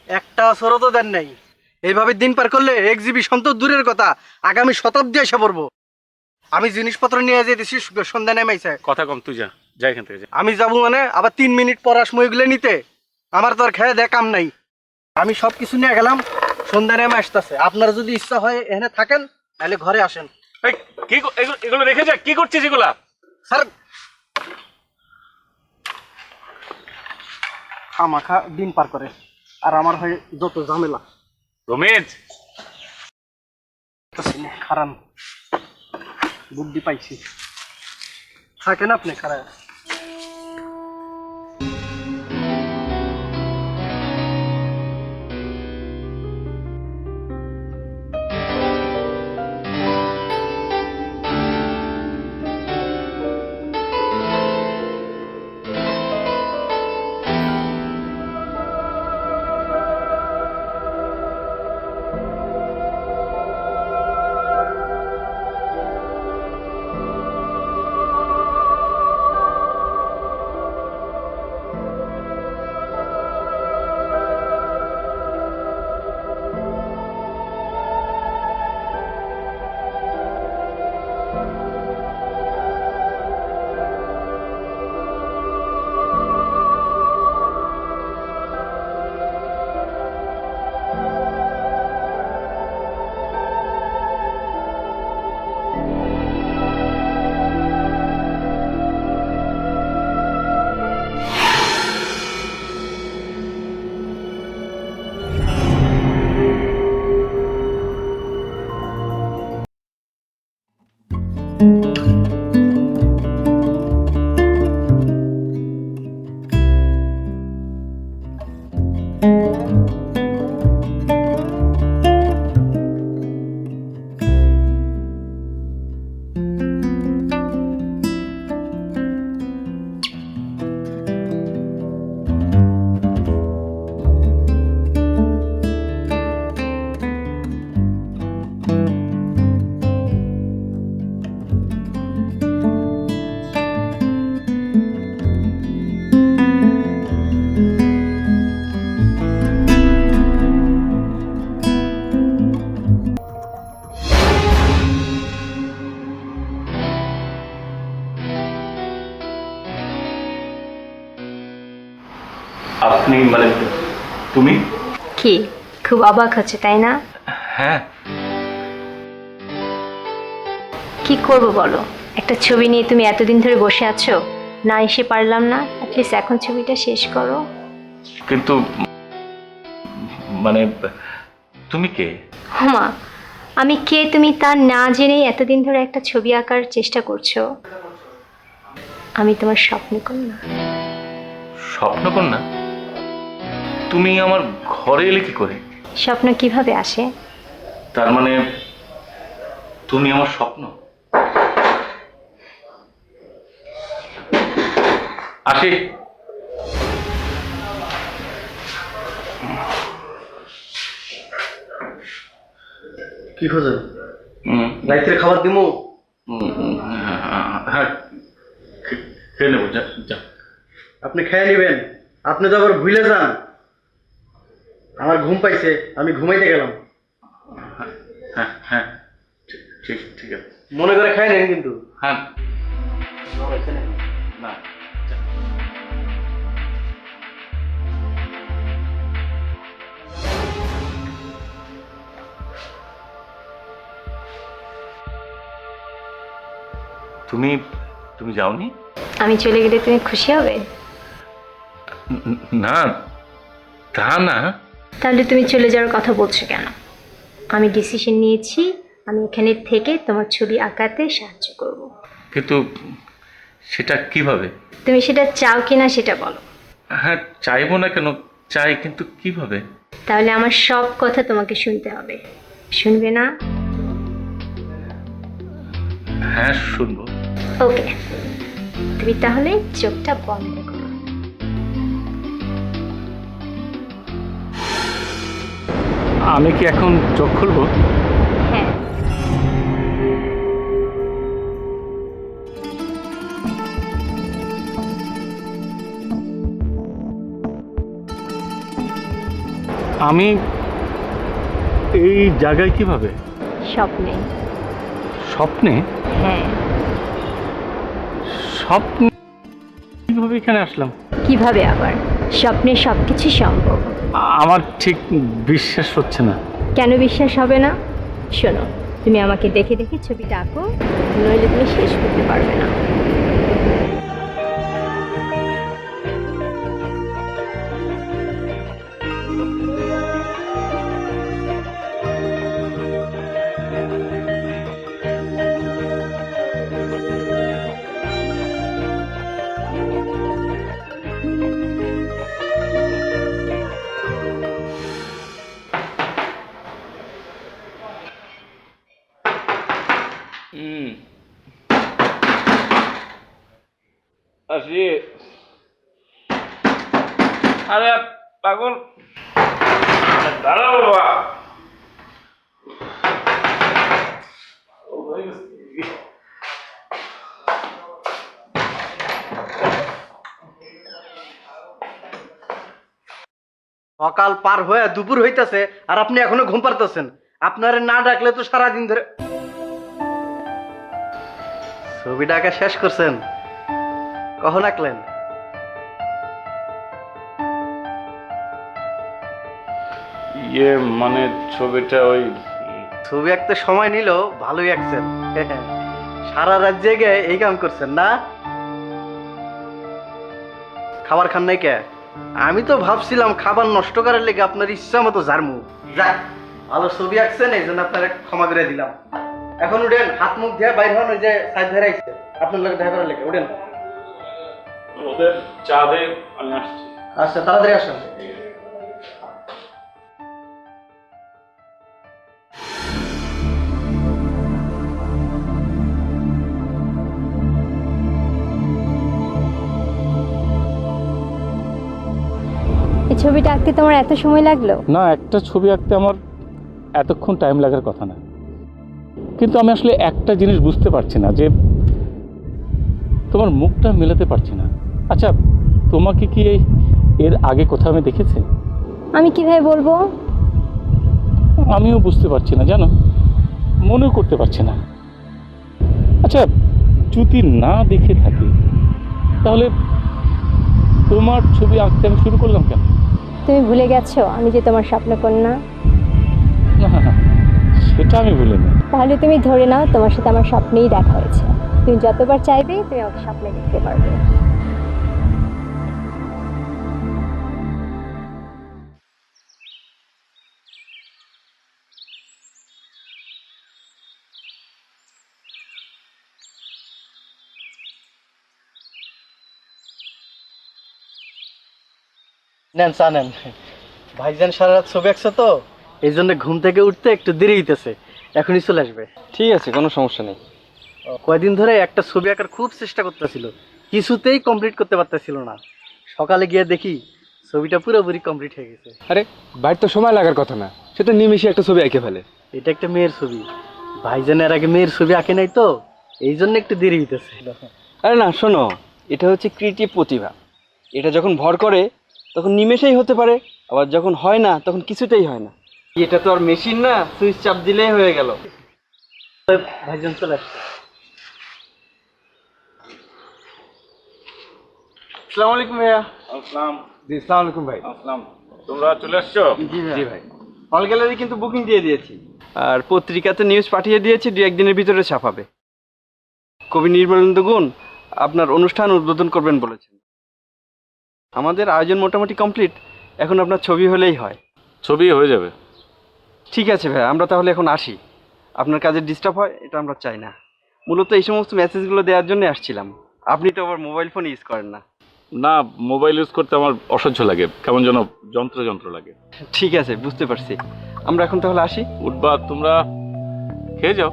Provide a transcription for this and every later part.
একটা আসরও তো দেন নাই। এইভাবে দিন পার করলে এক্সিবিশন তো দূরের কথা, আগামী শতাব্দী এসে পড়বো। আমি জিনিসপত্র নিয়ে যেতেছি, সন্ধ্যা নেমেছে। কথা কম, তুই যা, যা এখান থেকে যা। আমি যাবো মানে আবার 3 মিনিট পর আসবো এগুলো নিতে। আমার তো আর খেয়ে দেয় কাম নাই। আমি সব কিছু নিয়ে গেলাম, সন্ধ্যা নেমে আসতেছে। আপনারা যদি ইচ্ছা হয় এখানে থাকেন, তাহলে ঘরে আসেন। এই, এগুলো রেখে যা, কি করছিস এগুলা? স্যার, খামাখা দিন পার করে আর আমার হয় যত ঝামেলা। রমেশ, খারাপ বুদ্ধি পাইছি। থাকেন আপনি খারাপ। আপনি মানে তুমি? কি খুব অবাক হচ্ছে তাই না? হ্যাঁ। কি করব বলো, একটা ছবি নিয়ে তুমি এতদিন ধরে বসে আছো, না এসে পারলাম না, অ্যাটলিস্ট এখন ছবিটা শেষ করো। কিন্তু মানে তুমি কে? হুমা, আমি কে তুমি তা না জেনেই এতদিন ধরে একটা ছবি আঁকার চেষ্টা করছো। আমি তোমার স্বপ্নকন্যা। স্বপ্নকন্যা? তুমি আমার ঘরে এলে কি করে? স্বপ্ন কিভাবে আসে? তার মানে তুমি আমার স্বপ্ন? আসি। কি খোঁজেন? রাইতের খাবার দিমু? হ্যাঁ, খেয়ে নেবো, যা যা। আপনি খেয়ে নেবেন। আপনি তো আবার ভুলে যান। আমার ঘুম পাইছে, আমি ঘুমাইতে গেলাম। হ্যাঁ হ্যাঁ, ঠিক ঠিক আছে। মনে করে খাই নেন কিন্তু। হ্যাঁ। না, যা। তুমি তুমি যাওনি? আমি চলে গেলে তুমি খুশি হবে? না, তা না। তাহলে তুমি চলে যাওয়ার কথা বলছো কেন? আমি ডিসিশন নিয়েছি, আমি এখানে থেকে তোমার ছবি আঁকাতে সাহায্য করব। কিন্তু সেটা কিভাবে? তুমি সেটা চাও কিনা সেটা বলো। হ্যাঁ, চাইবো না কেন, চাই, কিন্তু কিভাবে? তাহলে আমার সব কথা তোমাকে শুনতে হবে, শুনবে না? হ্যাঁ, শুনবো। ওকে, তুমি তাহলে চোখটা বন্ধ করো। আমি কি এখন চোখ খুলবো? হ্যাঁ। আমি এই জায়গায় কিভাবে? স্বপ্নে। স্বপ্নে? হ্যাঁ। স্বপ্নে কিভাবে এখানে আসলাম? কিভাবে আবার? স্বপ্নে সব কিছু সম্ভব। আমার ঠিক বিশ্বাস হচ্ছে না। কেন বিশ্বাস হবে না? শোনো, তুমি আমাকে দেখে দেখে ছবিটা আঁকো, নইলে তুমি শেষ করতে পারবে না। আসি। আরে পাগল, দাঁড়াও বাবা। সকাল পার হয়ে দুপুর হইতাছে আর আপনি এখনো ঘুম পারতেছেন। আপনারে না ডাকলে তো সারাদিন ধরে ছবিটা আঁকা শেষ করছেন? কখন আঁকলেন? ইয়ে মানে ছবিটা ওই ছবি আঁকতে সময় নিল, ভালোই আঁকছেন। সারা রাত জেগে এই কাম করছেন না? খাবার খান নাই কে? আমি তো ভাবছিলাম খাবার নষ্ট করার লেগে আপনার ইচ্ছা মতো ঝাড়মু। যাক, ভালো ছবি আঁকছেন, এই জন্য আপনার ক্ষমা করে দিলাম। এখন উঠেন, হাত মুখ দিয়ে বাইর হন, ওই যে সাইড ধরে আইছে আপনার লোক দেখা করার লেগে। উঠেন। ওদের চা দে, আমি আসছি। আচ্ছা, তাড়াতাড়ি আসেন। এই ছবিটা আঁকতে তোমার এত সময় লাগলো? না, একটা ছবি আঁকতে আমার এতক্ষণ টাইম লাগার কথা না, কিন্তু আমি আসলে একটা জিনিস বুঝতে পারছি না, যে তোমার মুখটা মেলাতে পারছি না। আচ্ছা, তোমাকে কি এর আগে কোথাও আমি দেখেছি? আমি কিভাবে বলবো? আমিও বুঝতে পারছি না, জানো, মনেও করতে পারছি না। আচ্ছা, যদি না দেখে থাকি তাহলে তোমার ছবি আঁকতে আমি শুরু করলাম কেন? তুমি ভুলে গেছো আমি যে তোমার স্বপ্নকন্যা? না, সেটা আমি ভুলিনি। তাহলে তুমি ধরে নাও তোমার সাথে আমার স্বপ্নেই দেখা হয়েছে। তুমি যতবার চাইবে তুমি আমাকে স্বপ্নে দেখতে পারবে। নেন, চা নেন। ভাইজান সারা রাত ছবি আঁকছে তো, এই জন্য ঘুম থেকে উঠতে একটু দেরি হইতেছে, এখনই চলে আসবে। ঠিক আছে, কোনো সমস্যা নেই। কয়দিন ধরে একটা ছবি আঁকার খুব চেষ্টা করতেছিল, কিছুতেই কমপ্লিট করতে পারতেছিল না। সকালে গিয়ে দেখি ছবিটা পুরোপুরি কমপ্লিট হয়ে গেছে। আরে বাইর তো সময় লাগার কথা না, সে তো নিমিশে একটা ছবি এঁকে ফেলে। এটা একটা মেয়ের ছবি, ভাইজানের আগে মেয়ের ছবি আঁকে নাই তো, এই জন্য একটু দেরি হইতেছে। আরে না, শোনো, এটা হচ্ছে ক্রিয়েটিভ প্রতিভা। এটা যখন ভর করে তখন নিমেষেই হতে পারে, আবার যখন হয় না তখন কিছুতেই হয় না। এটা তো আর মেশিন না, সুইচ চাপ দিলেই হয়ে গেল। ভাইজান চলে আসছে। আসসালামু আলাইকুম ভাইয়া। আসসালাম। জি, আসসালামু আলাইকুম ভাই। আসসালাম। তোমরা চলে আসছো? জি ভাই। হল গ্যালারি কিন্তু বুকিং দিয়ে দিয়েছি, আর পত্রিকাতে নিউজ পাঠিয়ে দিয়েছি, 2-1 দিনের ভিতরে ছাপাবে। কবি নির্মলেন্দু গুণ আপনার অনুষ্ঠান উদ্বোধন করবেন বলেছেন। আমাদের আয়োজন মোটামুটি কমপ্লিট, এখন আপনার ছবি হলেই হয়। ছবি হয়ে যাবে। ঠিক আছে ভাই, আমরা তাহলে এখন আসি। আপনার কাজে ডিস্টার্ব হয় এটা আমরা চাই না। মূলত এই সমস্ত মেসেজগুলো দেওয়ার জন্য আসছিলাম। আপনি তো আবার মোবাইল ফোন ইউজ করেন না। না, মোবাইল ইউজ করতে আমার অসহ্য লাগে, কেমন যেন যন্ত্র যন্ত্র লাগে। ঠিক আছে, বুঝতে পারছি। আমরা এখন তাহলে আসি। উঠবা, তোমরা খেয়ে যাও।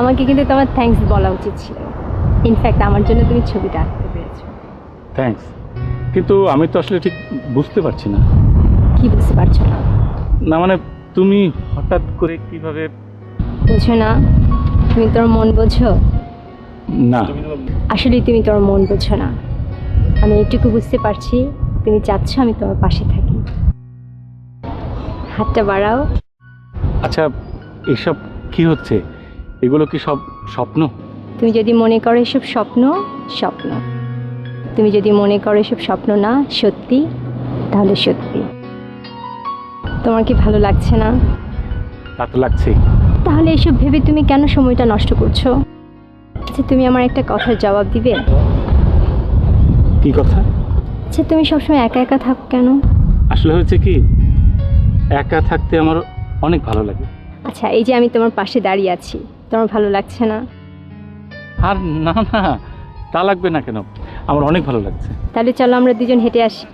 আমাকে কিন্তু তোমার থ্যাঙ্কস বলা উচিত ছিল। ইনফ্যাক্ট আমার জন্য তুমি ছবিটা আঁকতে পেরেছো। থ্যাঙ্কস, কিন্তু আমি তো আসলে ঠিক বুঝতে পারছি না। কি বুঝতে পারছো না? না মানে তুমি হঠাৎ করে কিভাবে? বোঝো না? তুমি তোর মন বোঝো না, আসলে তুমি তোর মন বোঝো না। আমি এটুকু বুঝতে পারছি, তুমি চাচ্ছ আমি তোমার পাশে থাকি। হাতটা বাড়াও। আচ্ছা এসব কি হচ্ছে? এগুলো কি সব স্বপ্ন? তুমি যদি মনে করো এসব স্বপ্ন, স্বপ্ন। তুমি যদি মনে করো এসব স্বপ্ন না, সত্যি, তাহলে সত্যি। তোমার কি ভালো লাগছে না? তা তো লাগছেই। তাহলে এসব ভেবে তুমি কেন সময়টা নষ্ট করছো? আচ্ছা তুমি আমার একটা কথার জবাব দিবে? কি কথা? আচ্ছা তুমি সবসময় একা একা থাকো কেন? আসলে হয়েছে কি, একা থাকতে আমার অনেক ভালো লাগে। আচ্ছা এই যে আমি তোমার পাশে দাঁড়িয়ে আছি, তোমার ভালো লাগছে না? আর না না, তা লাগবে না কেন, আমার অনেক ভালো লাগছে। তাহলে চলো আমরা দুজন হেঁটে আসি।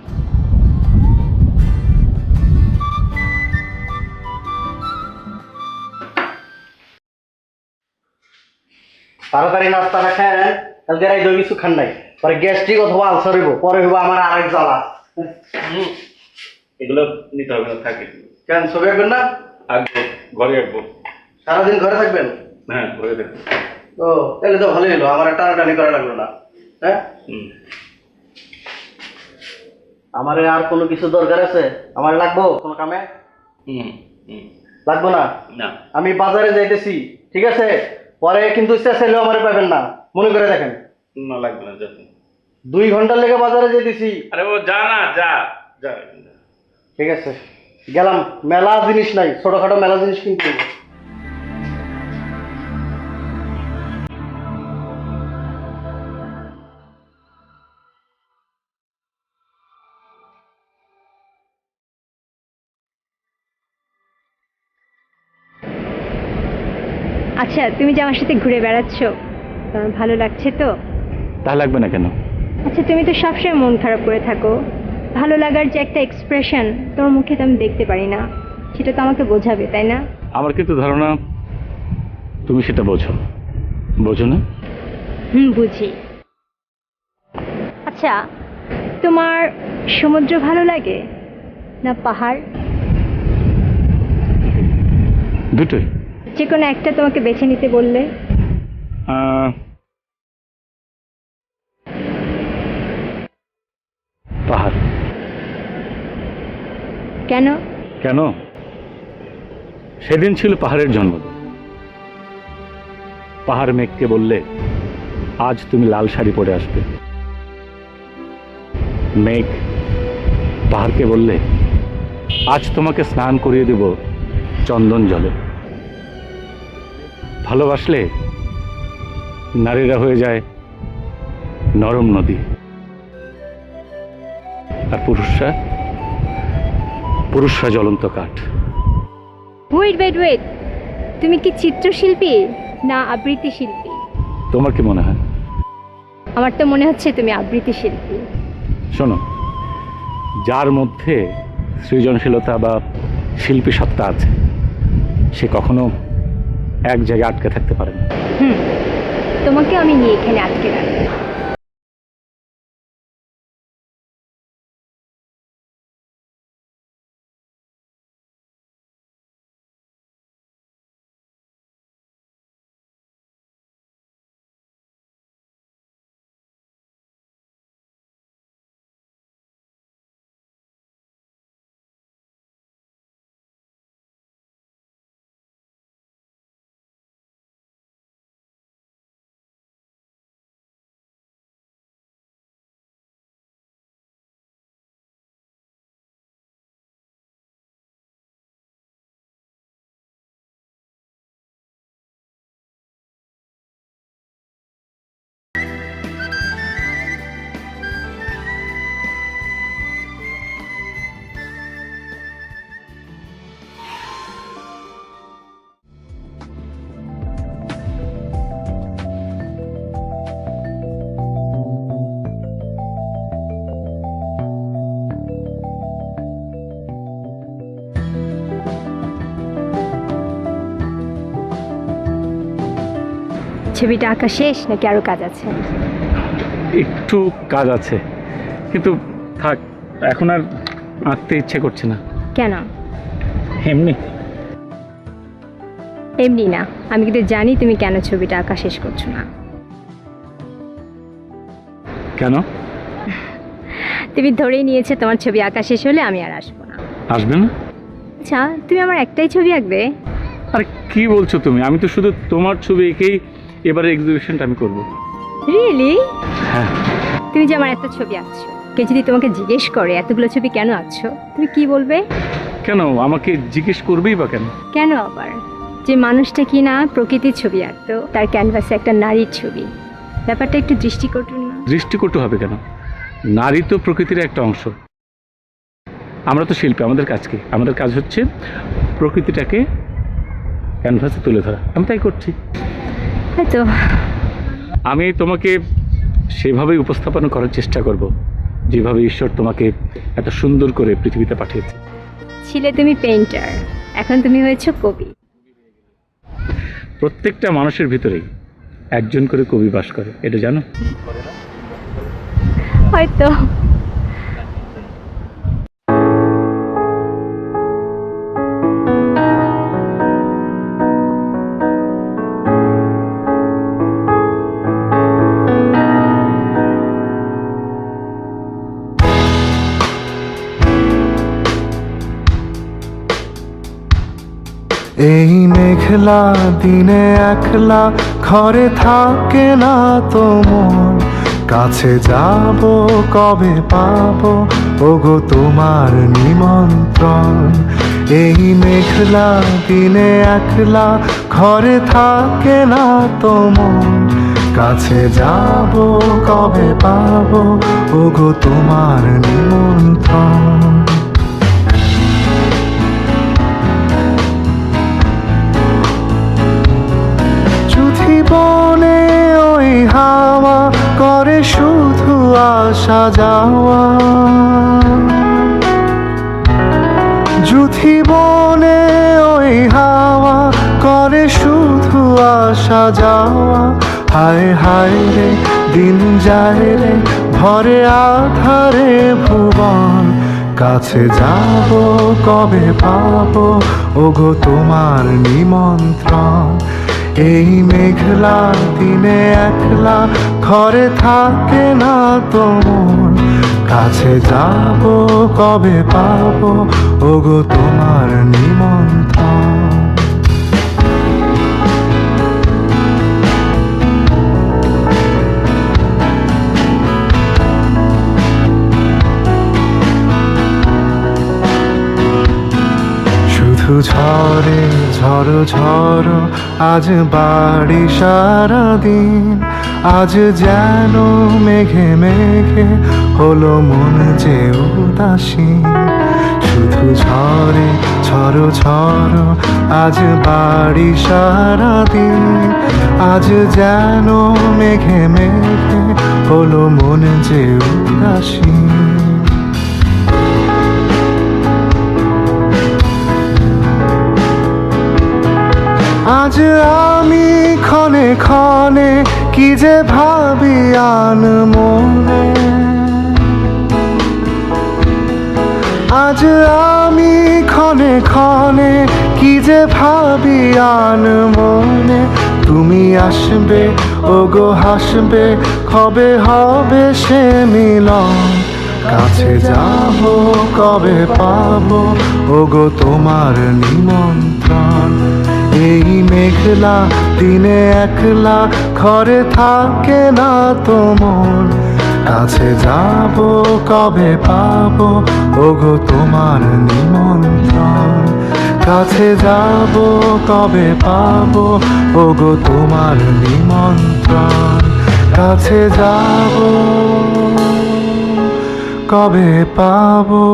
তাড়াতাড়ি নাস্তাটা খায় কালকে রাই দই কিছু খান নাই, পরে গ্যাস্ট্রিক অথবা আলসার হইব, পরে হইব আমার আরেক জ্বালা। এগুলো নিতে হবে না, থাকে। কেন ছবি আঁকবেন না? আঁকবো, ঘরে আঁকবো। সারাদিন ঘরে থাকবেন? হ্যাঁ ঘরে দেখবো। ও তাহলে তো ভালোই হলো, আমার টানাটানি করা লাগলো না। হ্যাঁ, আমার আর কোনো কিছু দরকার আছে? আমার লাগবো কোনো কামে? লাগবো না? না। আমি বাজারে যাইতেছি, ঠিক আছে? পরে কিন্তু ইচ্ছা চাইলেও আমার পাবেন না, মনে করে দেখেন। না লাগবে না, যা। 2 ঘন্টার লেগে বাজারে যেতেছি। আরে ও যা না, যা যা। ঠিক আছে গেলাম, মেলা জিনিস নাই, ছোটখাটো মেলা জিনিস কিনতে হবে। আচ্ছা তুমি যে আমার সাথে ঘুরে বেড়াচ্ছ, তোমার ভালো লাগছে তো? তা লাগবে না কেন? আচ্ছা তুমি তো সবসময় মন খারাপ করে থাকো। ভালো লাগার যে একটা এক্সপ্রেশন তোমার মুখে তো আমি দেখতে পারি না, সেটা তো আমাকে বোঝাবে তাই না? আমার কিন্তু ধারণা তুমি সেটা বোঝো, বোঝো না? বুঝি। আচ্ছা তোমার সমুদ্র ভালো লাগে না পাহাড়? দুটোই। যে কোনো একটা তোমাকে বেছে নিতে বললে? পাহাড়। কেন? কেন? সেদিন ছিল পাহাড়ের জন্মদিন। পাহাড় মেঘকে বললে আজ তুমি লাল শাড়ি পরে আসবে। মেঘ পাহাড়কে বললে আজ তোমাকে স্নান করিয়ে দেব চন্দন জলে। ভালোবাসলে নারীরা হয়ে যায় নরম নদী, আর পুরুষরা জ্বলন্ত কাঠ। ওয়েট, তুমি কি চিত্রশিল্পী না আবৃত্তি শিল্পী? তোমার কি মনে হয়? আমার তো মনে হচ্ছে তুমি আবৃত্তি শিল্পী। শোনো, যার মধ্যে সৃজনশীলতা বা শিল্পী সত্তা আছে সে কখনো এক জায়গায় আটকে থাকতে পারে না। তোমাকে আমি নিয়ে এখানে আটকে রাখবো। ছবিটা আঁকা শেষ নাকি আরো কাজ আছে? একটু কাজ আছে, কিন্তু থাক, এখন আর আঁকতে ইচ্ছে করছে না। কেন? এমনি। এমনি না, আমি কিন্তু জানি তুমি কেন ছবিটা আঁকা শেষ করছো না। কেন? তুমি ধরেই নিয়েছে তোমার ছবি আঁকা শেষ হলে আমি আর আসবো না। আসবে না? আচ্ছা, তুমি আমার একটাই ছবি আঁকবে? আরে কি বলছো তুমি? আমি তো শুধু তোমার ছবি এঁকেই এবারে এক্সিবিশনটা আমি করব। রিয়েলি? হ্যাঁ। তুমি যে আমার এত ছবি আঁকছো, কে যদি তোমাকে জিজ্ঞেস করে এতগুলো ছবি কেন আঁকছো, তুমি কি বলবে? কেন আমাকে জিজ্ঞেস করবেই বা কেন? কেন আবার? যে মানুষটা কি না প্রকৃতির ছবি আঁকতো, তার ক্যানভাসে একটা নারীর ছবি, ব্যাপারটা একটু দৃষ্টিকটু না? দৃষ্টিকটু হবে কেন? নারী তো প্রকৃতির একটা অংশ। আমরা তো শিল্পী, আমাদের কাজ কি? আমাদের কাজ হচ্ছে প্রকৃতিটাকে ক্যানভাসে তুলে ধরা। আমি তাই করছি। হয়তো। আমি তোমাকে সেভাবেই উপস্থাপনা করার চেষ্টা করব, যেভাবে ঈশ্বর তোমাকে এত সুন্দর করে পৃথিবীতে পাঠিয়েছে। ছিলে তুমি পেইন্টার, এখন তুমি হয়েছো কবি। প্রত্যেকটা মানুষের ভিতরেই একজন করে কবি বাস করে, এটা জানো? হয়তো। এই মেঘলা দিনে একলা ঘরে থাকে না তো মন, কাছে যাব কবে পাবো ওগো তোমার নিমন্ত্রণ। এই মেঘলা দিনে একলা ঘরে থাকে না তো মন, কাছে যাব কবে পাবো ওগো তোমার নিমন্ত্রণ। বনে ওই হাওয়া করে শুধু আসা যাওয়া, যুথি বনে ওই হাওয়া করে শুধু আসা যাওয়া। হায় হায় রে দিন যায় রে ভরে আধারে ভুবন, কাছে যাব কবে পাবো ওগো তোমার নিমন্ত্রণ। এই মেঘলা দিনে একলা ঘরে থাকে না তো মন, কাছে যাব কবে পাবো ওগো তোমার নিমন্ত্রণ। ঝরে ঝড়ো ঝড়ো আজ বাড়ি সারাদিন, আজ যেন মেঘে মেঘে হলো মন যে উদাসীন। শুধু ঝরে ঝড়ো ঝড়ো আজ বাড়ি সারাদিন, আজ যেন মেঘে মেঘে হলো মন যে উদাসীন। আজ আমি ক্ষণে ক্ষণে কি যে ভাবি আন মনে, আজ আমি ক্ষণে ক্ষণে কি যে ভাবি আন মনে। তুমি আসবে ওগো হাসবে কবে হবে সে মিলন, কাছে যাব কবে পাবো ওগো তোমার নিমন্ত্রণ। এই মেঘলা দিনে একলা ঘরে থাকে না তো মন, কাছে যাব কবে পাবো ওগো তোমার নিমন্ত্রণ। কাছে যাব কবে পাবো ওগো তোমার নিমন্ত্রণ। কাছে যাব কবে পাবো।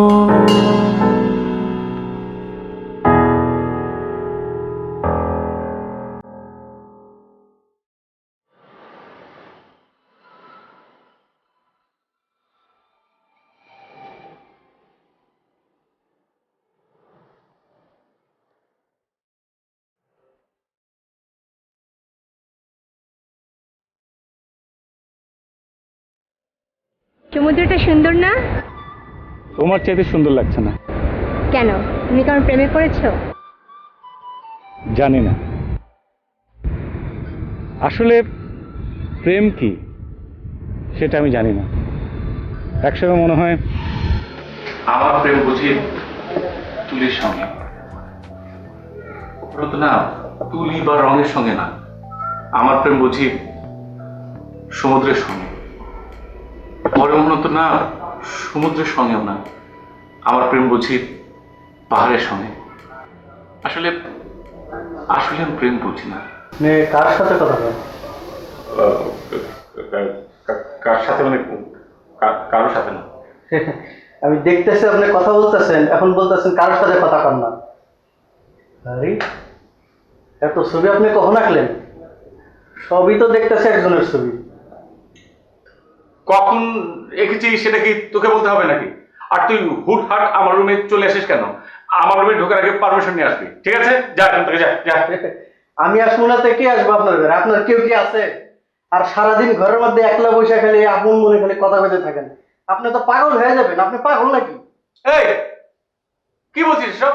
সমুদ্রটা সুন্দর না? তোমার চাইতে সুন্দর লাগছে না। কেন, তুমি কারণ প্রেমে পড়েছো? জানি না আসলে প্রেম কি সেটা আমি জানি না। একসময় মনে হয় আমার প্রেম বুঝি তুলির সঙ্গে, তো না তুলি বা রঙের সঙ্গে না, আমার প্রেম বুঝি সমুদ্রের সঙ্গে। পরে মনে হতো না সমুদ্রের সঙ্গেও না, আমার প্রেম বুঝি পাহাড়ের সঙ্গে। আসলে আসলে আমি প্রেম বুঝি না। কার সাথে কথা বলেন? কার সাথে মানে কারোর সাথে না। আমি দেখতেছি আপনি কথা বলতেছেন, এখন বলতেছেন কারোর সাথে কথা কন না। আরে এত ছবি আপনি কখন আঁকলেন? সবই তো দেখতেছি একজনের ছবি। কখন এঁকেছি সেটা কি তোকে বলতে হবে নাকি? আর তুই হুটহাট আমার রুমে চলে আসিস কেন? আমার রুমে ঢোকার আগে পারমিশন নিয়ে আসবি, ঠিক আছে? যা এখান থেকে, যা যা। আমি আসবো না তো কে আসবো আপনার ঘরে? আপনার কেউ কি আছে? আর সারাদিন ঘরের মধ্যে একলা বসে খালি আপন মনে খালি কথা বলতে থাকেন। আপনি তো পাগল হয়ে যাবেন। আপনি পাগল নাকি? এই কি বলছিস সব?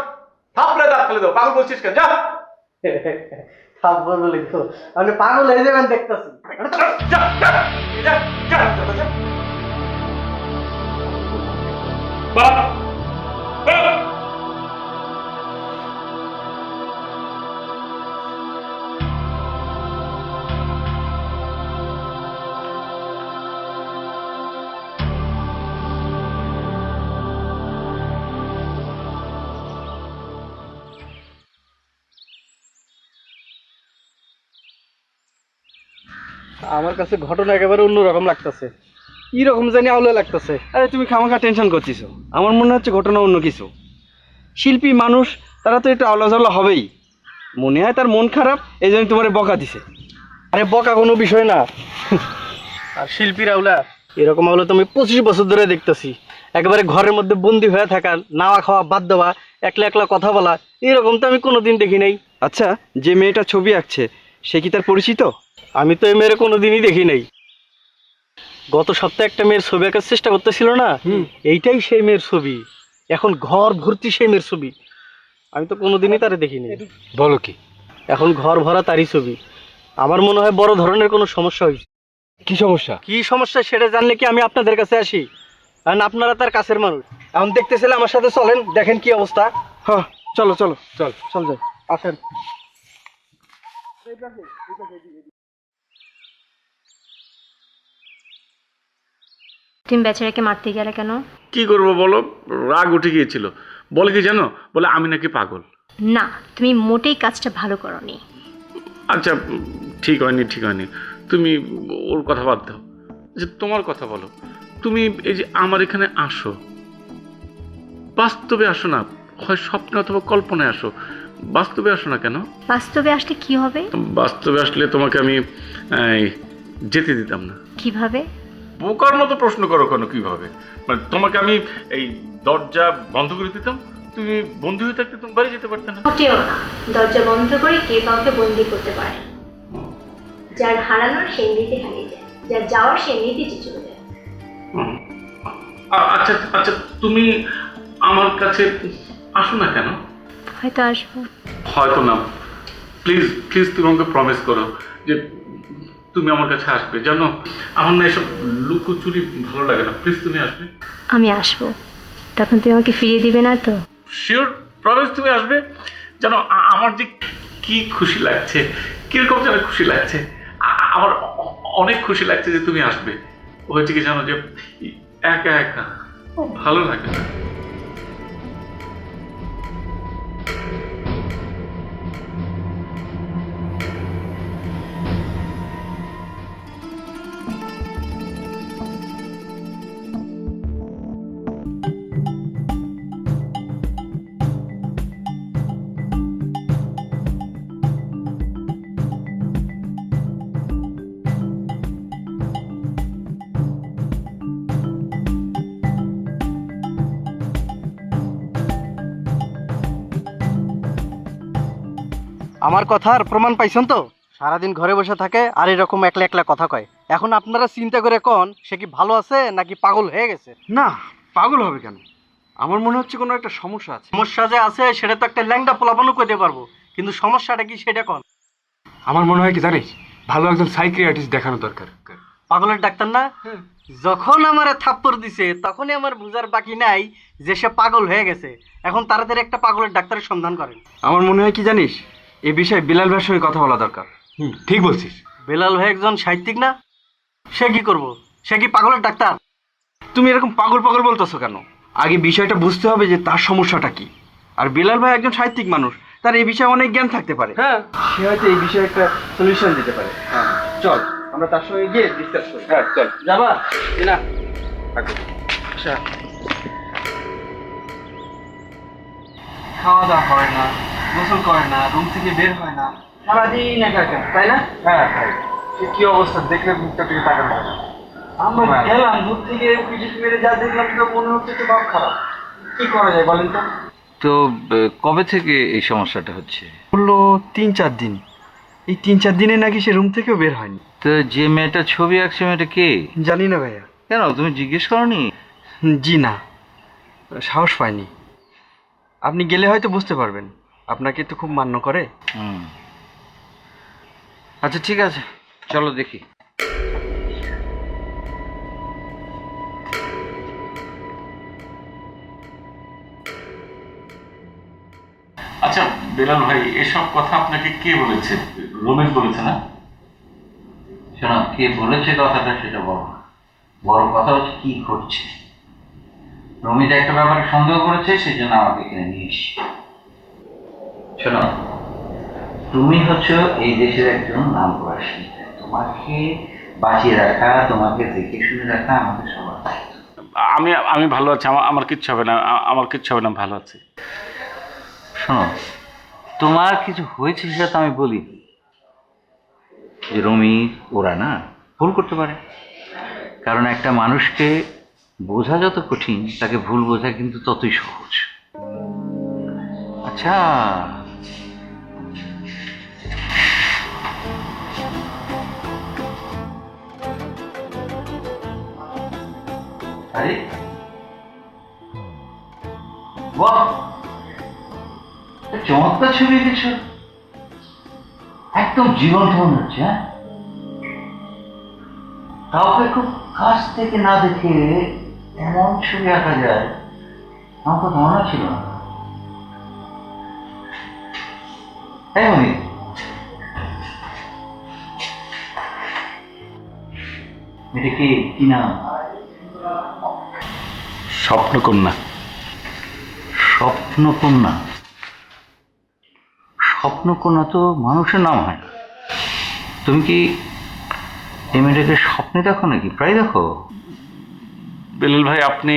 থাপড়ে দাঁত ফেলে দাও, পাগল বলছিস কেন? যা। সব বলবো তো আপনি পাগল হয়ে যাবেন দেখতেছি। যা, যা, যা, যা, যা। বাবা, বাবা। আমার কাছে ঘটনা একেবারে অন্যরকম লাগতেছে। কি রকম জানি আউলে লাগতেছে। আরে তুমি খামাখা টেনশন করছিস, আমার মনে হচ্ছে ঘটনা অন্য কিছু। শিল্পী মানুষ, তারা তো একটু আওলাঝাওলা হবেই। মনে হয় তার মন খারাপ, এই জন্য তোমার বকা দিছে। আরে বকা কোনো বিষয় না। আর শিল্পীর আউলা এরকম আউলা তো আমি 25 বছর ধরে দেখতেছি। একেবারে ঘরের মধ্যে বন্দি হয়ে থাকা, নাওয়া খাওয়া বাদ দেওয়া, একলা একলা কথা বলা, এরকম তো আমি কোনোদিন দেখি নাই। আচ্ছা, যে মেয়েটা ছবি আঁকছে সে কি তার পরিচিত? আমি তো এই মেয়ের কোনোদিনই দেখি নাই। গত সপ্তাহে একটা মেয়ের ছবি আঁকার চেষ্টা করতেছিল না, এইটাই সেই মেয়ের ছবি। এখন ঘর ভর্তি সেই মেয়ের ছবি। আমি তো কোনোদিনই তারে দেখি নাই। বলো কি? এখন ঘর ভরা তারই ছবি। আমার মনে হয় বড় ধরনের কোনো সমস্যা হয়েছে। কি সমস্যা? কি সমস্যা সেটা জানলে কি আমি আপনাদের কাছে আসি? কারণ আপনারা তার কাছের মানুষ। এখন দেখতেছিলে আমার সাথে চলেন, দেখেন কি অবস্থা। হ্যাঁ, চলো চলো চল চল যাই, আসেন। তুমি বেচারাকে মারতে গেলে কেন? কি করবো বলো, রাগ উঠে গিয়েছিল। বলে কি জানো, বলে আমি নাকি পাগল। না, তুমি মোটেই কাজটা ভালো করোনি। আচ্ছা, ঠিক হয়নি ঠিক হয়নি, তুমি ওর কথা বাদ দাও। যে তোমার কথা বলো, তুমি এই যে আমার এখানে আসো, বাস্তবে আসো না, হয় স্বপ্নে অথবা কল্পনায় আসো, বাস্তবে আসো না কেন? বাস্তবে আসলে কি হবে? বাস্তবে আসলে তোমাকে আমি যেতে দিতাম না। কিভাবে? বোকার মতো প্রশ্ন করো কেন? কিভাবে মানে? তোমাকে আমি এই দরজা বন্ধ করে দিতাম, তুমি বন্ধু হয়ে থাকতে তুমি বাড়ি যেতে পারতে না। মোটেও না, দরজা বন্ধ করে কে কাউকে বন্দি করতে পারে? যার হারানোর সে এমনিতে হারিয়ে যায়, যার যাওয়ার সে এমনিতে চলে যায়। আচ্ছা আচ্ছা, তুমি আমার কাছে আসো না কেন? হয়তো আসবো। হয়তো না, প্লিজ প্লিজ তুমি আমাকে প্রমিস করো যে তুমি আমার কাছে আসবে। জানো, আমার না এসব লুকোচুরি ভালো লাগে না, প্লিজ তুমি আসবে। আমি আসবো, তখন তুমি আমাকে ফিরিয়ে দিবে না তো? শিওর, প্রমিস তুমি আসবে। জানো, আমার যে কি খুশি লাগছে, কিরকম যেন খুশি লাগছে। আমার অনেক খুশি লাগছে যে তুমি আসবে। হয়েছে কি জানো, যে একা একা ভালো লাগে না। আমার কথার প্রমাণ পাইছেন তো? সারাদিন ঘরে বসে থাকে আর এরকম একলা একলা কথা কয়। এখন আপনারা চিন্তা করে কোন সে কি ভালো আছে নাকি পাগল হয়ে গেছে? না, পাগল হবে কেন? আমার মনে হচ্ছে কোনো একটা সমস্যা আছে। সমস্যা যে আছে সেটা তো একটা ল্যাংটা পোলাপানও করতে পারবো, কিন্তু সমস্যাটা কি সেটা কোন? আমার মনে হয় কি জানিস, ভালো একজন সাইকিয়াট্রিস্ট দেখানো দরকার। পাগলের ডাক্তার না? যখন আমার থাপ্পড় দিছে তখনই আমার বুঝার বাকি নাই যে সে পাগল হয়ে গেছে। এখন তাড়াতাড়ি একটা পাগলের ডাক্তারের সন্ধান করেন। আমার মনে হয় কি জানিস, এই বিষয়ে বিলাল ভাইয়ের সঙ্গে কথা বলা দরকার। ঠিক বলছিস। বেলাল ভাই একজন সাহিত্যিক না? সে কি করব? সে কি পাগলের ডাক্তার? তুমি এরকম পাগল পাগল বলতেছো কেন? আগে বিষয়টা বুঝতে হবে যে তার সমস্যাটা কি। আর বিলাল ভাই একজন সাহিত্যিক মানুষ, তার এই বিষয়ে অনেক জ্ঞান থাকতে পারে। হ্যাঁ, সে হয়তো এই বিষয়ে একটা সলিউশন দিতে পারে। হ্যাঁ, চল আমরা তার সঙ্গে গিয়ে ডিসকাস করি। হ্যাঁ চল। যাবা না? আচ্ছা, খাওয়া দাওয়া করে না, গোসল করে না, রুম থেকে বের হয় না, সারাদিন একা একা, তাই না? হ্যাঁ ভাই, কি অবস্থা দেখলে মুখটা থেকে তাকানো যায় না। আমরা গেলাম দূর থেকে পিটিস মেরে যা দেখলাম তো মনে হচ্ছে তো ভাব খারাপ। কি করা যায় বলেন তো? তো কবে থেকে এই সমস্যাটা হচ্ছে? বললো 3-4 দিন। এই 3-4 দিনে নাকি সে রুম থেকেও বের হয়নি। তো যে মেয়েটা ছবি আঁকছে মেয়েটা কে? জানি না ভাইয়া। কেন তুমি জিজ্ঞেস করনি? জি না, সাহস পাইনি। আপনি গেলে হয়তো বুঝতে পারবেন, আপনাকে তো খুব মান্য করে। আচ্ছা ঠিক আছে, চলো দেখি। আচ্ছা বেলাল ভাই, এসব কথা আপনাকে কে বলেছে? রমেশ বলেছে না? শোনো, কে বলেছে কথাটা সেটা বড় না, বড় কথা হচ্ছে কি ঘটছে। রমিতা একটা ব্যাপারে সন্দেহ করেছে, সেই জন্য আমাকে এখানে নিয়ে এসেছি। শোনো, তুমি হচ্ছে এই দেশের একজন নাম করা শিল্পী। তোমাকে বাঁচিয়ে রাখা, তোমাকে দেখে শুনে রাখা আমাদের সবার দায়িত্ব। আমি ভালো আছি, আমার কিচ্ছু হবে না, আমার কিচ্ছু হবে না, ভালো আছি। শোনো, তোমার কিছু হয়েছে সেটা তো আমি বলি যে রমি ওরা না ভুল করতে পারে, কারণ একটা মানুষকে বোঝা যত কঠিন তাকে ভুল বোঝা কিন্তু ততই সহজ। আচ্ছা, আরে বাহ, চমৎকার ছবি এঁকেছো, একদম জীবন্ত মনে হচ্ছে। হ্যাঁ, কাউকে খুব কাছ থেকে না দেখে এমন ছবি আঁকা যায় আমার তো ধারণা ছিল না। তাই মনে এটা কি নাম? স্বপ্নকন্যা। স্বপ্নকন্যা? স্বপ্নকন্যা তো মানুষের নাম হয় না। তুমি কি এই মেয়েটাকে স্বপ্নে দেখো নাকি প্রায় দেখো? বেলাল ভাই, আপনি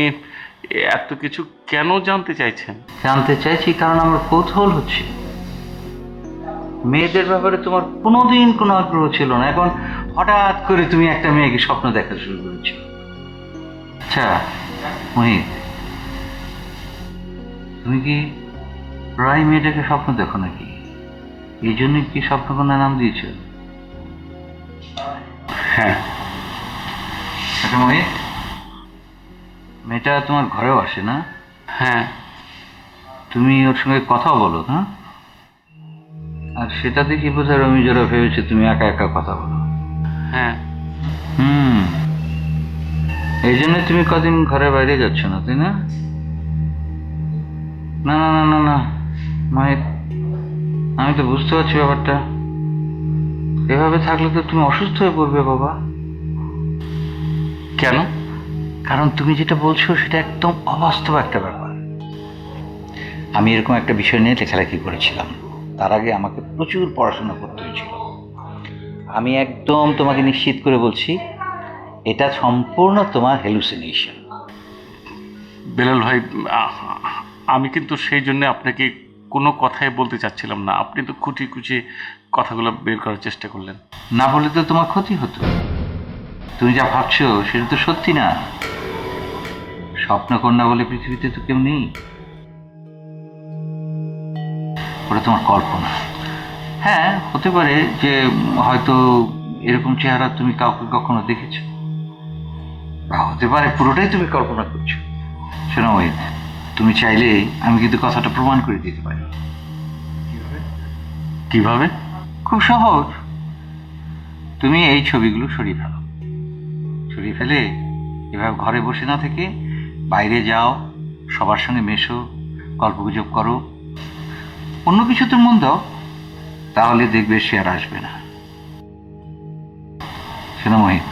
এত কিছু কেন জানতে চাইছেন? জানতে চাইছি কারণ আমার কৌতূহল হচ্ছে। মেয়েদের ব্যাপারে তোমার কোনোদিন কোনো আগ্রহ ছিল না, এখন হঠাৎ করে তুমি একটা মেয়েকে স্বপ্ন দেখা শুরু করেছো। আচ্ছা মোহিত, তুমি কি প্রায় মেয়েটাকে স্বপ্ন দেখো নাকি? এই জন্য কি স্বপ্নকন্যা নাম দিয়েছ? হ্যাঁ। আচ্ছা মোহিত, মেয়েটা তোমার ঘরেও আসে না? হ্যাঁ। তুমি ওর সঙ্গে কথা বলো? হ্যাঁ, আর সেটা দেখি বোঝা রমি যারা ভেবেছে তুমি একা একা কথা বলো। হ্যাঁ। এই জন্য তুমি কদিন ঘরে বাইরে যাচ্ছ না, তাই না? না না না না না মায়ের, আমি তো বুঝতে পারছি ব্যাপারটা। এভাবে থাকলে তো তুমি অসুস্থ হয়ে পড়বে বাবা। কেন? কারণ তুমি যেটা বলছো সেটা একদম অবাস্তব একটা ব্যাপার। আমি এরকম একটা বিষয় নিয়ে লেখালেখি করেছিলাম, তার আগে আমাকে প্রচুর পড়াশোনা করতে হয়েছিল। আমি একদম তোমাকে নিশ্চিত করে বলছি এটা সম্পূর্ণ তোমার হ্যালুসিনেশন। বেলাল ভাই, আমি কিন্তু সেই জন্য আপনাকে কোনো কথাই বলতে চাচ্ছিলাম না। আপনি তো খুঁটি খুঁটি কথাগুলো বের করার চেষ্টা করলেন। না বলে তো তোমার ক্ষতি হতো। তুমি যা ভাবছো সেটা তো সত্যি না। স্বপ্নকন্যা বলে পৃথিবীতে তো কেউ নেই, ওটা তোমার কল্পনা। হ্যাঁ, হতে পারে যে হয়তো এরকম চেহারা তুমি কাউকে কখনো দেখেছো? বা হতে পারে পুরোটাই তুমি কল্পনা করছো। শোনো মোহিত, তুমি চাইলে আমি কিন্তু কথাটা প্রমাণ করে দিতে পারি। কিভাবে? খুব সহজ। তুমি এই ছবিগুলো সরিয়ে ফেলো, সরিয়ে ফেলে এভাবে ঘরে বসে না থেকে বাইরে যাও, সবার সঙ্গে মেশো, গল্পগুজব করো, অন্য কিছুতে মন দাও, তাহলে দেখবে সে আর আসবে না। শোনো মোহিত,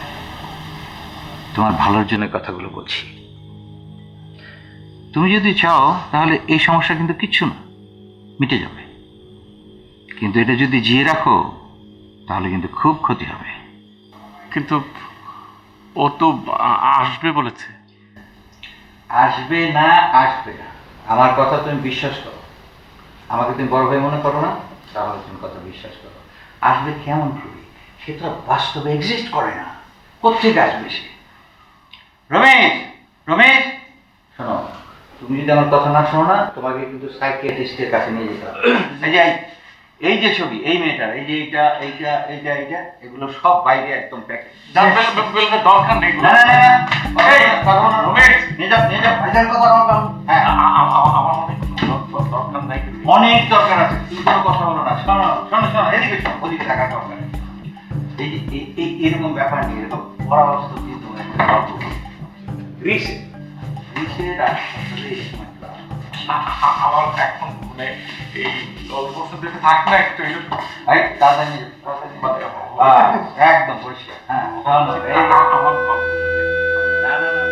তোমার ভালোর জন্য কথাগুলো বলছি। তুমি যদি চাও তাহলে এই সমস্যা কিন্তু কিচ্ছু না, মিটে যাবে। কিন্তু এটা যদি জিয়ে রাখো তাহলে কিন্তু খুব ক্ষতি হবে। কিন্তু ও তো আসবে বলেছে। আসবে না, আসবে না, আমার কথা তুমি বিশ্বাস করো। আমাকে তুমি বড় ভাই মনে করো না, তাহলে তুমি কথা বিশ্বাস করো। আসবে কেমন করে? সে তো বাস্তবে এক্সিস্ট করে না, কোথেকে আসবে সে? রমেশ, রমেশ, শোনো, তুমি যদি আমার কথা না শোনো না, তোমাকে কিন্তু সাইকিয়াট্রিস্টের কাছে নিয়ে যেতে হবে। এই যে ছবি, এই মেয়েটার, এই যে এইটা এইটা এইটা এইটা, এগুলো সব বাইরে একদম প্যাকেট। দরকার নেই। না না না না, কথা বলো না, রমেশ, নিয়ে যাও নিয়ে যাও, ভাইজান কথা বলবো। হ্যাঁ, আমার মনে দরকার নাই। অনেক দরকার আছে, তুমি কোনো কথা বলো না। শোনো শোনো শোনো, এদিকে শোনো, ওদিকে থাকার দরকার নেই। এই যে এরকম ব্যাপার নিয়ে এরকম পরামর্শ দিয়ে তোমার একটা গল্প রিসের আসলে আমার এখন মানে এই গল্প শুনতে থাক না একটু। তাড়াতাড়ি একদম পরিষ্কার। হ্যাঁ, আমার না না না।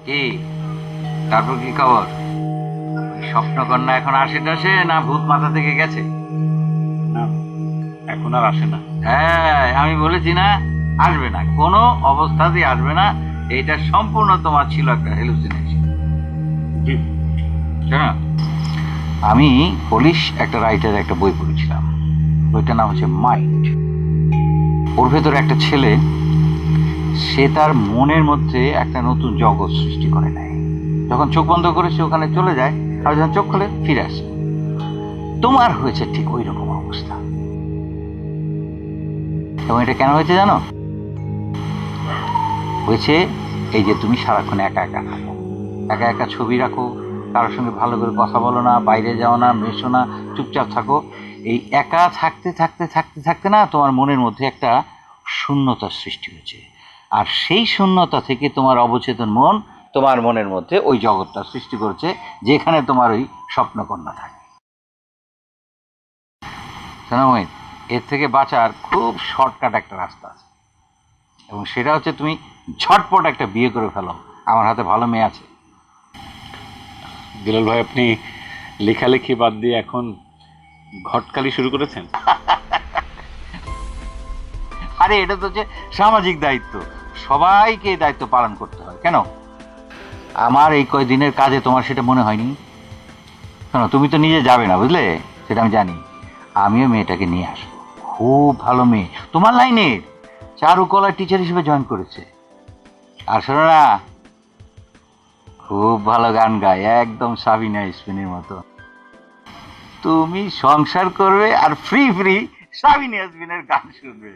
কি তারপর কি খবর? স্বপ্নকন্যা এখন আসে টাসে না ভূত মাথা থেকে গেছে? না, এখন আর আসে না। হ্যাঁ, আমি বলেছি না আসবে না, কোনো অবস্থাতেই আসবে না। এইটা সম্পূর্ণ তোমার ছিল একটা হ্যালুসিনেশন। জি। হ্যাঁ, আমি পুলিশ একটা রাইটার একটা বই পড়েছিলাম, বইটার নাম হচ্ছে মাইন্ড। ওর ভেতরে একটা ছেলে, সে তার মনের মধ্যে একটা নতুন জগৎ সৃষ্টি করে নেয়। যখন চোখ বন্ধ করে সে ওখানে চলে যায়, আর যখন চোখ খুলে ফিরে আসে। তোমার হয়েছে ঠিক ওই রকম অবস্থা। এবং এটা কেন হয়েছে জানো? হয়েছে এই যে তুমি সারাক্ষণ একা একা থাকো, একা একা ছবি রাখো, কারোর সঙ্গে ভালো করে কথা বলো না, বাইরে যাও না, মেশো না, চুপচাপ থাকো। এই একা থাকতে থাকতে থাকতে থাকতে না তোমার মনের মধ্যে একটা শূন্যতার সৃষ্টি হয়েছে। আর সেই শূন্যতা থেকে তোমার অবচেতন মন তোমার মনের মধ্যে ওই জগৎটা সৃষ্টি করেছে, যেখানে তোমার ওই স্বপ্নকন্যা থাকে। সোনাময়িত, এর থেকে বাঁচার খুব শর্টকাট একটা রাস্তা আছে, এবং সেটা হচ্ছে তুমি ঝটপট একটা বিয়ে করে ফেলো। আমার হাতে ভালো মেয়ে আছে। দিলাল ভাই, আপনি লেখালেখি বাদ দিয়ে এখন ঘটকালি শুরু করেছেন? আরে এটা তো হচ্ছে সামাজিক দায়িত্ব, সবাইকে এই দায়িত্ব পালন করতে হয়। কেন আমার এই কয়দিনের কাজে তোমার সেটা মনে হয়নি? শোনো, তুমি তো নিজে যাবে না, বুঝলে, সেটা আমি জানি। আমিও মেয়েটাকে নিয়ে আসবো, খুব ভালো মেয়ে, তোমার লাইনের, চারুকলার টিচার হিসেবে জয়েন করেছে। আর শোনো না, খুব ভালো গান গায়, একদম সাবিনা ইয়াসমিনের মতো। তুমি সংসার করবে আর ফ্রি ফ্রি সাবিনা ইয়াসমিনের গান শুনবে।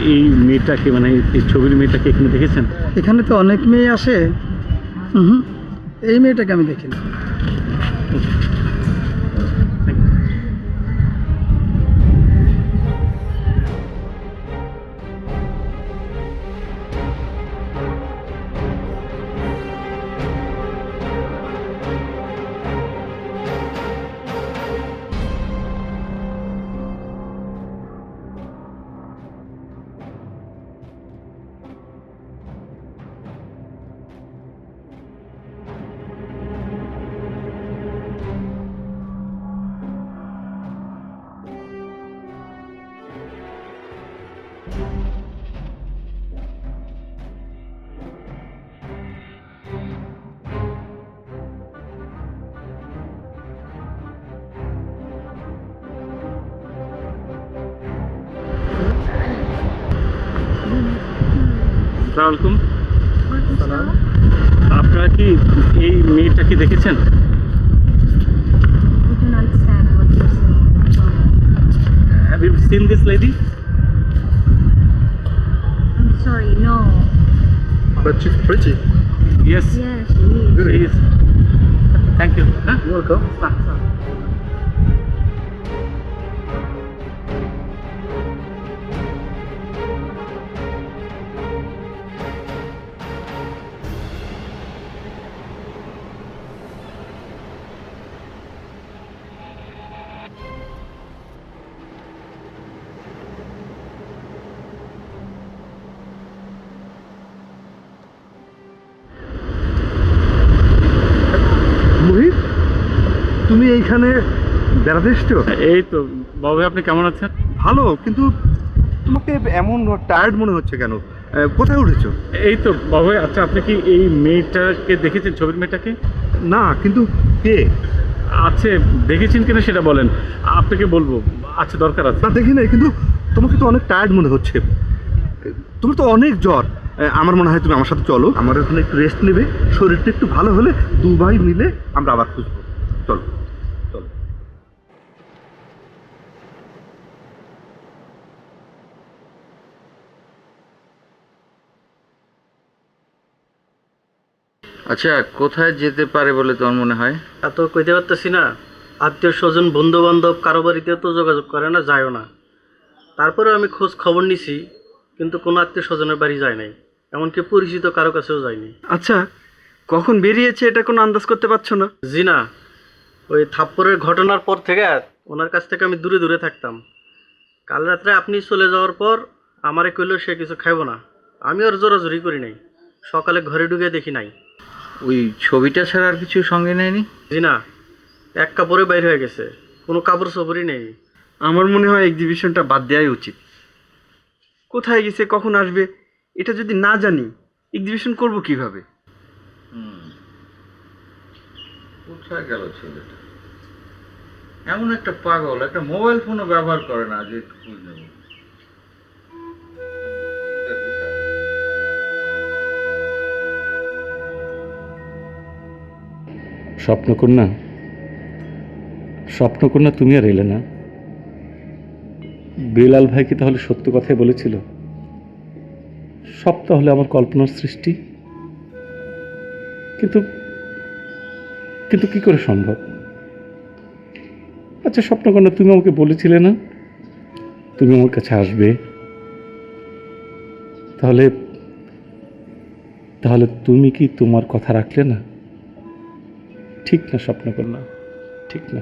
এই মেয়েটাকে মানে এই ছবির মেয়েটাকে এখানে দেখেছেন? এখানে তো অনেক মেয়ে আসে, হুম, এই মেয়েটাকে আমি দেখি না। আসসালামু আলাইকুম। আপনারা কি এই মেয়েটাকে দেখেছেন? Have you seen this lady? I'm sorry, no. But she's pretty. Yes. Yes, she is. She is. Thank you. Huh? You're welcome. মোহিত, তুমি এইখানে বেড়াতে এসছো? এই তো বাবু, আপনি কেমন আছেন? ভালো, কিন্তু তোমাকে এমন টায়ার্ড মনে হচ্ছে কেন? কোথায় উঠেছো? এই তো বাবু। আচ্ছা, আপনি কি এই মেয়েটাকে দেখেছেন, ছবির মেয়েটাকে? না, কিন্তু কে? আছে, দেখেছেন কিনা সেটা বলেন, আপনাকে বলবো। আচ্ছা, দরকার আছে। না, দেখি নাই, কিন্তু তোমাকে তো অনেক টায়ার্ড মনে হচ্ছে। তোমার তো অনেক জ্বর। আমার মনে হয় তুমি আমার সাথে চলো, আমার ওখানে একটু রেস্ট নেবে, শরীরটা একটু ভালো হলে দু ভাই মিলে আমরা আবার খুঁজবো। চলো চলো। আচ্ছা, কোথায় যেতে পারে বলে তোমার মনে হয়? এত কইতে পারতেছি না। আত্মীয় স্বজন, বন্ধু বান্ধব কারো বাড়িতে তো যোগাযোগ করে না, যায়ও না। তারপরে আমি খোঁজ খবর নিছি, কিন্তু কোনো আত্মীয় স্বজনের বাড়ি যায় নাই, এমনকি পরিচিত কারো কাছেও যায়নি। আচ্ছা, কখন বেরিয়েছে এটা কোনো আন্দাজ করতে পারছো না? জি না, ওই থাপ্পড়ের ঘটনার পর থেকে ওনার কাছ থেকে আমি দূরে দূরে থাকতাম। কাল রাত্রে আপনি চলে যাওয়ার পর আমারে কইলো সে কিছু খাইব না। আমি আর জোরাজুরি করি নাই, সকালে ঘরে ঢুকে দেখি নাই। ওই ছবিটা ছাড়া আর কিছু সঙ্গে নেয়নি? জি না, এক কাপড়ে বাইর হয়ে গেছে, কোনো কাপড় চোপড়ই নেই। আমার মনে হয় এক্সিবিশনটা বাদ দেওয়াই উচিত। কোথায় গেছে, কখন আসবে, এটা যদি না জানি এক্সিবিশন করব কিভাবে? কোথায় গেল ছেলেটা? এমন একটা পাগল, একটা মোবাইল ফোনও ব্যবহার করে না যে একটু খোঁজ নেব। স্বপ্নকন্যা, স্বপ্নকন্যা, তুমি আর এলে না। বেলাল ভাই কি তাহলে সত্য কথাই বলেছিল? সব তাহলে আমার কল্পনার সৃষ্টি? কিন্তু কিন্তু কি করে সম্ভব? আচ্ছা স্বপ্নকন্যা, তুমি আমাকে বলেছিলে না তুমি আমার কাছে আসবে? তাহলে তাহলে তুমি কি তোমার কথা রাখলে না? ঠিক না স্বপ্নকন্যা, ঠিক না।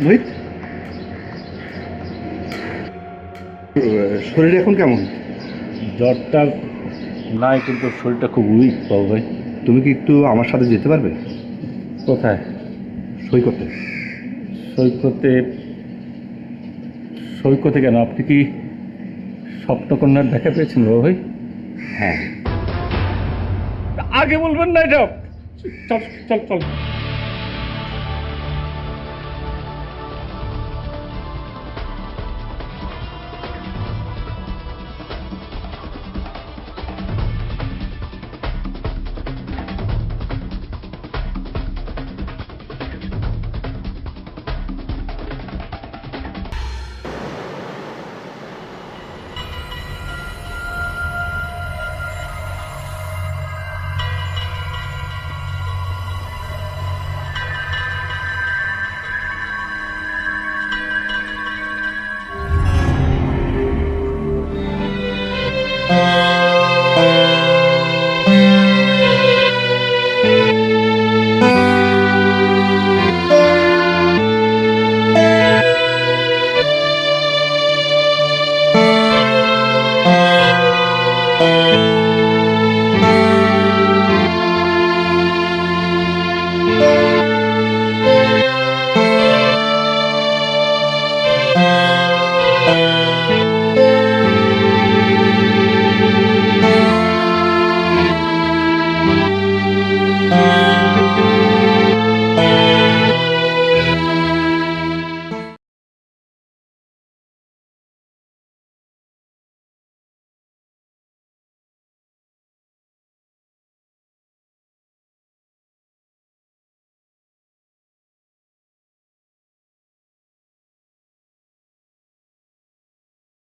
মোহিত, শরীর এখন কেমন? জ্বরটা নাই, কিন্তু শরীরটা খুব উইক বাবু ভাই। তুমি কি একটু আমার সাথে যেতে পারবে? কোথায়? সৈকতে। সৈকতে? সৈকতে কেন? আপনি কি স্বপ্নকন্যার দেখা পেয়েছেন বাবু ভাই? হ্যাঁ। আগে বলবেন না এটা। চল চল চল।